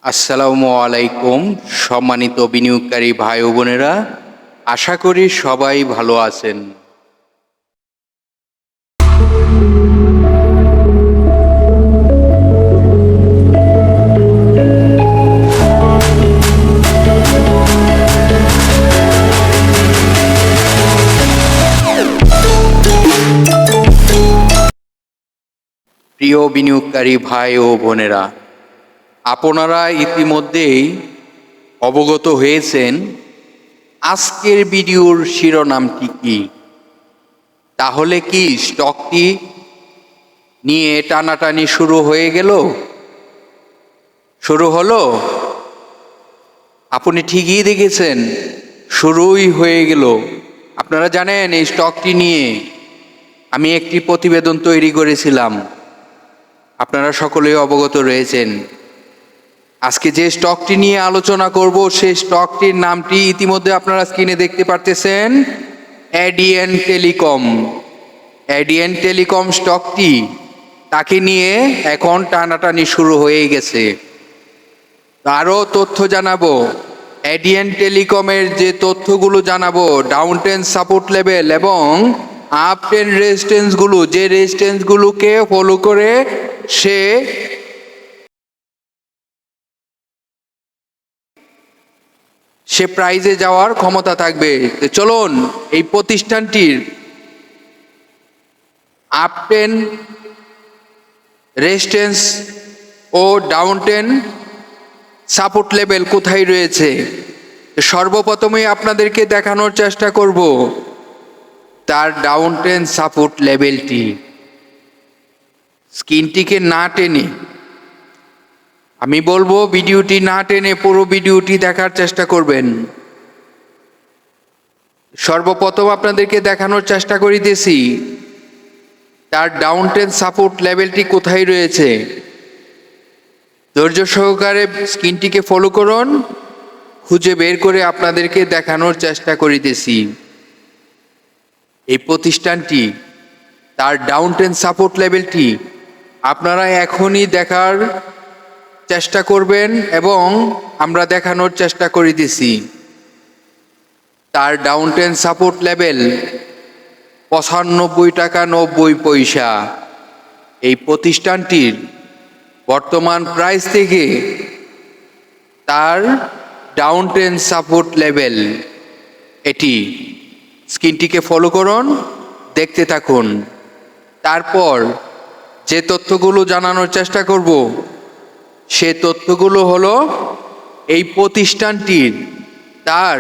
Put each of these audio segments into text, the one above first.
আসসালামু আলাইকুম সম্মানিত বিনিয়োগকারী ভাই ও বোনেরা, আশা করি সবাই ভালো আছেন। প্রিয় বিনিয়োগকারী ভাই ও বোনেরা, আপনারা ইতিমধ্যেই অবগত হয়েছেন আজকের ভিডিওর শিরোনামটি কি। তাহলে কি স্টকটি নিয়ে টানাটানি শুরু হলো? আপনি ঠিকই দেখেছেন, শুরুই হয়ে গেল। আপনারা জানেন এই স্টকটি নিয়ে আমি একটি প্রতিবেদন তৈরি করেছিলাম, আপনারা সকলেই অবগত রয়েছেন। আজকে যে স্টকটি নিয়ে আলোচনা করব সেই স্টকটির নামটি ইতিমধ্যে আপনারা স্ক্রিনে দেখতে পারতেছেন, এডিএন টেলিকম। এডিএন টেলিকম স্টকটি তাকে নিয়ে এখন টানাটানি শুরু হয়ে গেছে। আরও তথ্য জানাবো, এডিএন টেলিকমের যে তথ্যগুলো জানাবো, ডাউন ট্রেন্ড সাপোর্ট লেভেল এবং আপ ট্রেন্ড রেজিস্ট্যান্সগুলো, যে রেজিস্ট্যান্সগুলোকে ফলো করে সে প্রাইজে যাওয়ার ক্ষমতা থাকবে। চলুন এই প্রতিষ্ঠানটির আপ ট্রেন্ড রেজিস্ট্যান্স ও ডাউন ট্রেন্ড সাপোর্ট লেভেল কোথায় রয়েছে সর্বপ্রথমেই আপনাদেরকে দেখানোর চেষ্টা করব তার ডাউন ট্রেন্ড সাপোর্ট লেভেলটি। স্ক্রিনটিকে না টেনে, আমি বলবো ভিডিওটি না টেনে পুরো ভিডিওটি দেখার চেষ্টা করবেন। সর্বপ্রথম আপনাদেরকে দেখানোর চেষ্টা করিতেছি তার ডাউন ট্রেন্ড সাপোর্ট লেভেলটি কোথায় রয়েছে। ধৈর্য সহকারে স্ক্রিনটিকে ফলো করুন, খুঁজে বের করে আপনাদেরকে দেখানোর চেষ্টা করিতেছি। এই প্রতিষ্ঠানটি তার ডাউন ট্রেন্ড সাপোর্ট লেভেলটি আপনারা এখনই দেখার চেষ্টা করবেন এবং আমরা দেখানোর চেষ্টা করিতেছি। তার ডাউন ট্রেন্ড সাপোর্ট লেভেল 95 টাকা 90 পয়সা। এই প্রতিষ্ঠানটির বর্তমান প্রাইস থেকে তার ডাউন ট্রেন্ড সাপোর্ট লেভেল এটি। স্ক্রিনটিকে ফলো করুন, দেখতে থাকুন। তারপর যে তথ্যগুলো জানানোর চেষ্টা করব সে তথ্যগুলো হলো, এই প্রতিষ্ঠানটির তার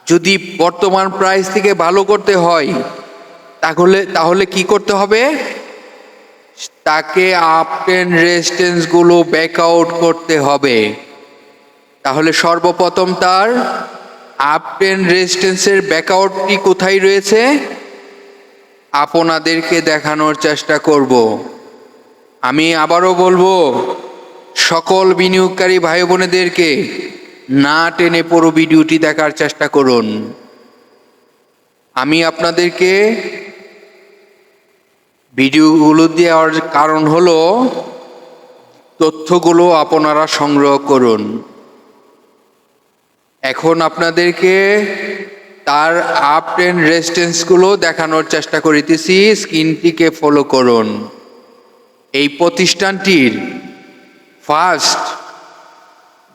যদি বর্তমান প্রাইস থেকে ভালো করতে হয় তাহলে কি করতে হবে, তাকে আপ ট্রেন্ড রেজিস্ট্যান্সগুলো ব্যাকআউট করতে হবে। তাহলে সর্বপ্রথম তার আপ ট্রেন্ড রেজিস্ট্যান্সের ব্যাকআউটটি কোথায় রয়েছে আপনাদেরকে দেখানোর চেষ্টা করব। আমি আবারও বলবো, সকল বিনিয়োগকারী ভাই বোনেদেরকে না টেনে পুরো ভিডিওটি দেখার চেষ্টা করুন। আমি আপনাদেরকে ভিডিওগুলো দেওয়ার কারণ হলো তথ্যগুলো আপনারা সংগ্রহ করুন। এখন আপনাদেরকে তার আপ ট্রেন্ড রেজিস্ট্যান্সগুলো দেখানোর চেষ্টা করিতেছি, স্ক্রিনটিকে ফলো করুন। এই প্রতিষ্ঠানটির ফার্স্ট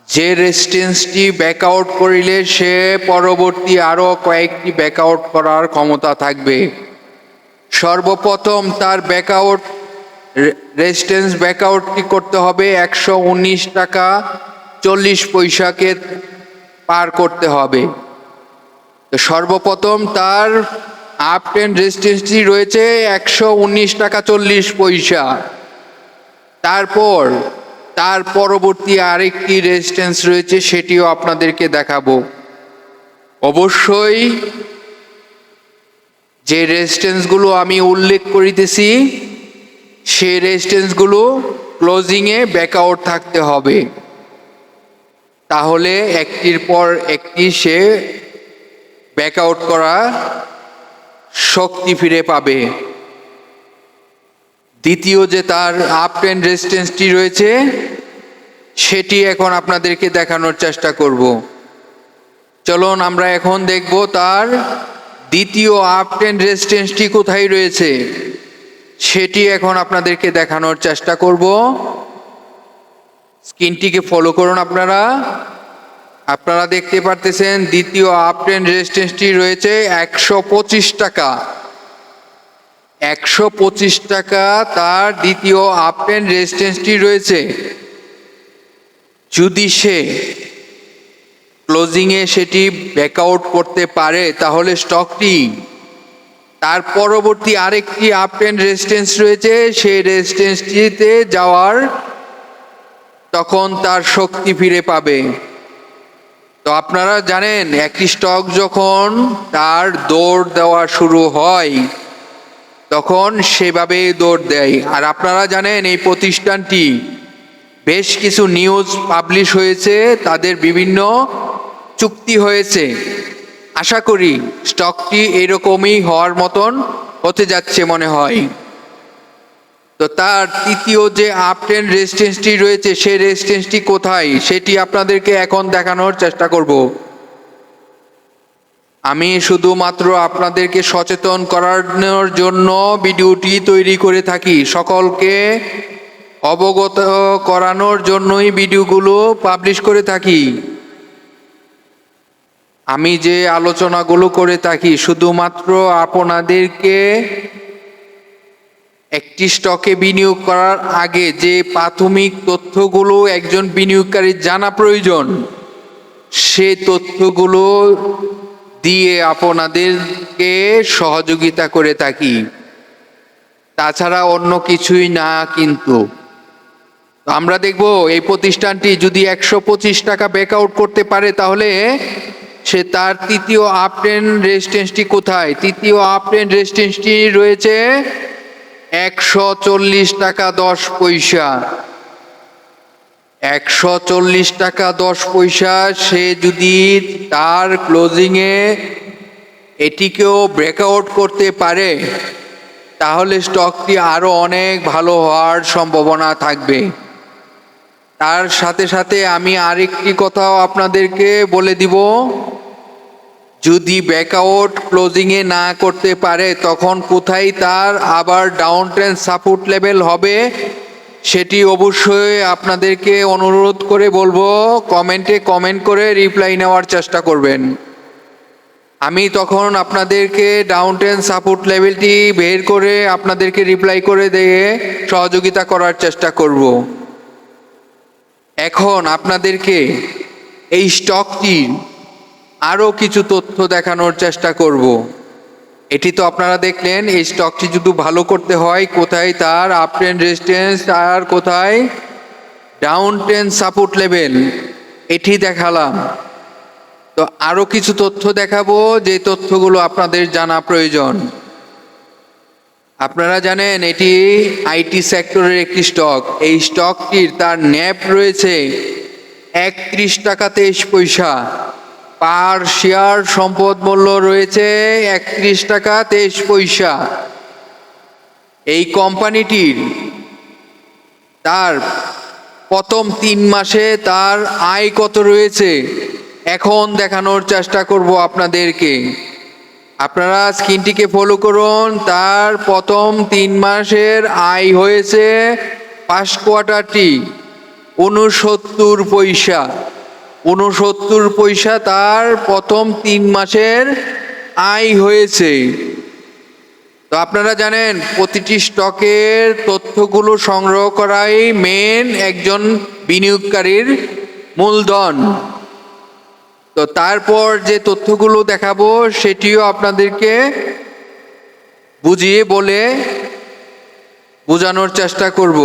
যে রেজিস্ট্যান্সটি ব্যাকআউট করিলে সে পরবর্তী আরও কয়েকটি ব্যাকআউট করার ক্ষমতা থাকবে। সর্বপ্রথম তার রেজিস্ট্যান্স ব্যাকআউটটি করতে হবে 119 টাকা 40 পয়সাকে পার করতে হবে। তো সর্বপ্রথম তার আপ ট্রেন্ড রেজিস্ট্যান্সটি রয়েছে 119 টাকা 40 পয়সা। তারপর তার পরবর্তী আরেকটি রেজিস্ট্যান্স রয়েছে, সেটিও আপনাদেরকে দেখাবো। অবশ্যই যে রেজিস্ট্যান্সগুলো আমি উল্লেখ করিতেছি সেই রেজিস্ট্যান্সগুলো ক্লোজিংয়ে ব্যাকআউট থাকতে হবে, তাহলে একটির পর একটি সে ব্যাকআউট করা শক্তি ফিরে পাবে। দ্বিতীয় যে তার আপ ট্রেন্ড রেজিস্ট্যান্সটি রয়েছে সেটি এখন আপনাদেরকে দেখানোর চেষ্টা করব। চলুন আমরা এখন দেখব তার দ্বিতীয় আপট্রেন্ড রেজিস্ট্যান্সটি কোথায় রয়েছে, সেটি এখন আপনাদেরকে দেখানোর চেষ্টা করব। স্ক্রিনটিকে ফলো করুন। আপনারা দেখতে পারতেছেন দ্বিতীয় আপট্রেন্ড রেজিস্ট্যান্সটি রয়েছে 125 টাকা। 125 টাকা তার দ্বিতীয় আপট্রেন্ড রেজিস্ট্যান্সটি রয়েছে। যদি সে ক্লোজিংয়ে সেটি ব্যাকআউট করতে পারে তাহলে স্টকটি তার পরবর্তী আরেকটি আপট্রেন্ড রেজিস্ট্যান্স রয়েছে, সেই রেজিস্ট্যান্সটিতে যাওয়ার তখন তার শক্তি ফিরে পাবে। তো আপনারা জানেন একটি স্টক যখন তার দৌড় দেওয়া শুরু হয় তখন সেভাবেই দৌড় দেয়। আর আপনারা জানেন এই প্রতিষ্ঠানটি বেশ কিছু নিউজ পাবলিশ হয়েছে, তাদের বিভিন্ন চুক্তি হয়েছে। আশা করি স্টকটি এরকমই হওয়ার মতন হতে যাচ্ছে মনে হয়। তো তার তৃতীয় যে আপট্রেন্ড রেজিস্ট্যান্সটি রয়েছে সেই রেজিস্ট্যান্সটি কোথায় সেটি আপনাদেরকে এখন দেখানোর চেষ্টা করব। আমি শুধুমাত্র আপনাদেরকে সচেতন করানোর জন্য ভিডিওটি তৈরি করে থাকি, সকলকে অবগত করানোর জন্যই ভিডিওগুলো পাবলিশ করে থাকি। আমি যে আলোচনাগুলো করে থাকি শুধুমাত্র আপনাদেরকে একটি স্টকে বিনিয়োগ করার আগে যে প্রাথমিক তথ্যগুলো একজন বিনিয়োগকারীর জানা প্রয়োজন, সেই তথ্যগুলো দিয়ে আপনাদেরকে সহযোগিতা করে থাকি, তাছাড়া অন্য কিছুই না। কিন্তু আমরা দেখব এই প্রতিষ্ঠানটি যদি 125 টাকা ব্যাকআউট করতে পারে তাহলে সে তার তৃতীয় আপট্রেন্ড রেজিস্ট্যান্সটি কোথায়। তৃতীয় আপট্রেন্ড রেজিস্ট্যান্সটি রয়েছে 140 টাকা 10 পয়সা। 140 টাকা 10 পয়সা সে যদি তার ক্লোজিংয়ে এটিকেও ব্রেকআউট করতে পারে তাহলে স্টকটি আরো অনেক ভালো হওয়ার সম্ভাবনা থাকবে। তার সাথে সাথে আমি আরেকটি কথাও আপনাদেরকে বলে দিব, যদি ব্যাকআউট ক্লোজিংয়ে না করতে পারে তখন কোথায় তার আবার ডাউন ট্রেন্ড সাপোর্ট লেভেল হবে সেটি অবশ্যই আপনাদেরকে অনুরোধ করে বলবো কমেন্টে কমেন্ট করে রিপ্লাই নেওয়ার চেষ্টা করবেন। আমি তখন আপনাদেরকে ডাউন ট্রেন্ড সাপোর্ট লেভেলটি বের করে আপনাদেরকে রিপ্লাই করে দিয়ে সহযোগিতা করার চেষ্টা করব। এখন আপনাদেরকে এই স্টকটির আরও কিছু তথ্য দেখানোর চেষ্টা করব। এটি তো আপনারা দেখলেন এই স্টকটি যদি ভালো করতে হয় কোথায় তার আপট্রেন্ড রেজিস্ট্যান্স আর কোথায় ডাউন ট্রেন্ড সাপোর্ট লেভেল, এটি দেখালাম। তো আরও কিছু তথ্য দেখাবো যে তথ্যগুলো আপনাদের জানা প্রয়োজন। আপনারা জানেন এটি আইটি সেক্টরের একটি স্টক। এই স্টকটির তার ন্যাপ রয়েছে 31 টাকা 23 পয়সা। পার শেয়ার সম্পদ মূল্য রয়েছে 31 টাকা 23 পয়সা। এই কোম্পানিটির তার প্রথম 3 মাসে তার আয় কত রয়েছে এখন দেখানোর চেষ্টা করব আপনাদেরকে। আপনারা স্ক্রিনটিকে ফলো করুন। তার প্রথম 3 মাসের আয় হয়েছে 5 কোয়ার্টারটি 69 পয়সা। 69 পয়সা তার প্রথম 3 মাসের আয় হয়েছে। তো আপনারা জানেন প্রতিটি স্টকের তথ্যগুলো সংগ্রহ করাই মেন একজন বিনিয়োগকারীর মূলধন। তো তারপর যে তথ্যগুলো দেখাবো সেটিও আপনাদেরকে বুঝিয়ে বলে বোঝানোর চেষ্টা করব।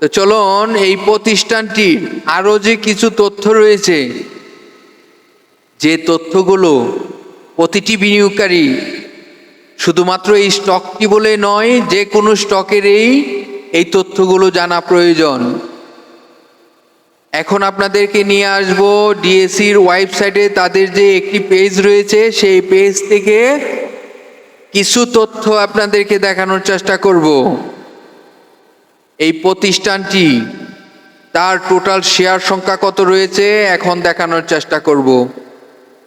তো চলুন এই প্রতিষ্ঠানটির আরও যে কিছু তথ্য রয়েছে, যে তথ্যগুলো প্রতিটি বিনিয়োগকারী শুধুমাত্র এই স্টকটি বলে নয়, যে কোনো স্টকেরই এই তথ্যগুলো জানা প্রয়োজন। এখন আপনাদেরকে নিয়ে আসব ডিএসইর ওয়েবসাইটে তাদের যে একটি পেজ রয়েছে, সেই পেজ থেকে কিছু তথ্য আপনাদেরকে দেখানোর চেষ্টা করব। এই প্রতিষ্ঠানটি তার টোটাল শেয়ার সংখ্যা কত রয়েছে এখন দেখানোর চেষ্টা করব।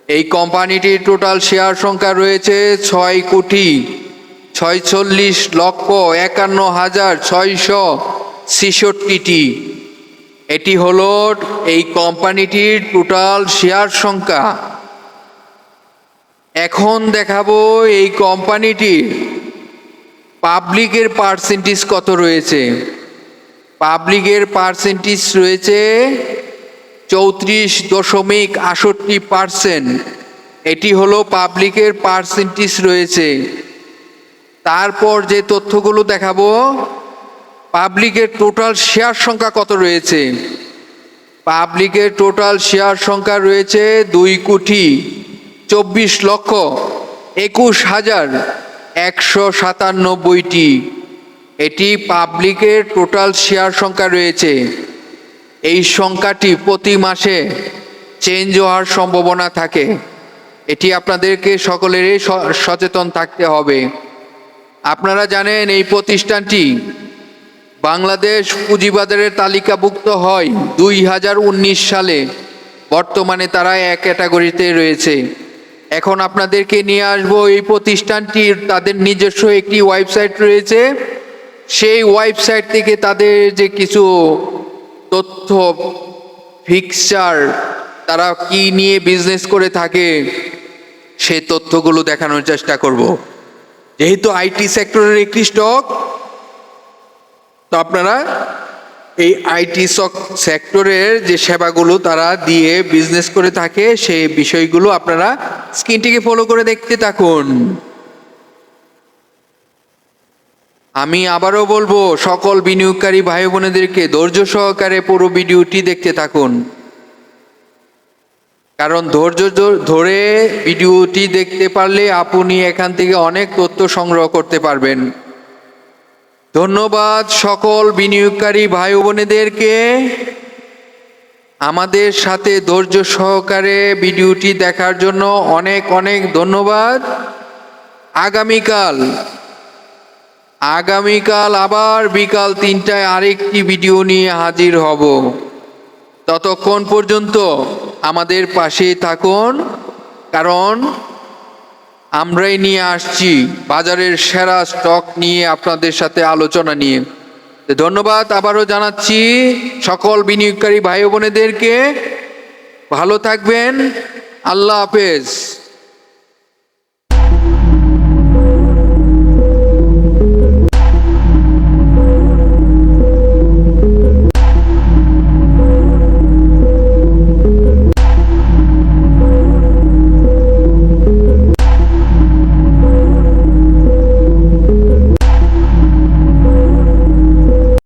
এই কোম্পানিটির টোটাল শেয়ার সংখ্যা রয়েছে 6,46,51,666টি। এটি হলো এই কোম্পানিটির টোটাল শেয়ার সংখ্যা। এখন দেখাবো এই কোম্পানিটির পাবলিকের পার্সেন্টেজ কত রয়েছে। পাবলিকের পার্সেন্টেজ রয়েছে 34.68%। এটি হলো পাবলিকের পার্সেন্টেজ রয়েছে। তারপর যে তথ্যগুলো দেখাবো, পাবলিকের টোটাল শেয়ার সংখ্যা কত রয়েছে। পাবলিকের টোটাল শেয়ার সংখ্যা রয়েছে 2,24,21,197টি। এটি পাবলিকের টোটাল শেয়ার সংখ্যা রয়েছে। এই সংখ্যাটি প্রতি মাসে চেঞ্জ হওয়ার সম্ভাবনা থাকে। এটি আপনাদেরকে সকলেরই সচেতন থাকতে হবে। আপনারা জানেন এই প্রতিষ্ঠানটি বাংলাদেশ পুঁজিবাজারের তালিকাভুক্ত হয় 2019 সালে। বর্তমানে তারা এক ক্যাটাগরিতে রয়েছে। এখন আপনাদেরকে নিয়ে আসবো এই প্রতিষ্ঠানটির তাদের নিজস্ব একটি ওয়েবসাইট রয়েছে। সেই ওয়েবসাইট থেকে তাদের যে কিছু তথ্য, ফিক্সচার, তারা কি নিয়ে বিজনেস করে থাকে সেই তথ্যগুলো দেখানোর চেষ্টা করব। যেহেতু আইটি সেক্টরের একটি স্টক, তো আপনারা এই আইটি সেক্টরের যে সেবাগুলো তারা দিয়ে বিজনেস করে থাকে সেই বিষয়গুলো আপনারা স্ক্রিনটিকে ফলো করে দেখতে থাকুন। আমি আবারও বলবো সকল বিনিয়োগকারী ভাই বোনেদেরকে ধৈর্য সহকারে পুরো ভিডিওটি দেখতে থাকুন, কারণ ধৈর্য ধরে ভিডিওটি দেখতে পারলে আপনি এখান থেকে অনেক তথ্য সংগ্রহ করতে পারবেন। ধন্যবাদ সকল বিনিয়োগকারী ভাই বোনেদেরকে আমাদের সাথে ধৈর্য সহকারে ভিডিওটি দেখার জন্য অনেক অনেক ধন্যবাদ। আগামীকাল আবার বিকাল 3টায় আরেকটি ভিডিও নিয়ে হাজির হব। ততক্ষণ পর্যন্ত আমাদের পাশেই থাকুন, কারণ আমরাই নিয়ে আসছি বাজারের সেরা স্টক নিয়ে আপনাদের সাথে আলোচনা নিয়ে। ধন্যবাদ আবারও জানাচ্ছি সকল বিনিয়োগকারী ভাই বোনেদেরকে। ভালো থাকবেন। আল্লাহ হাফেজ।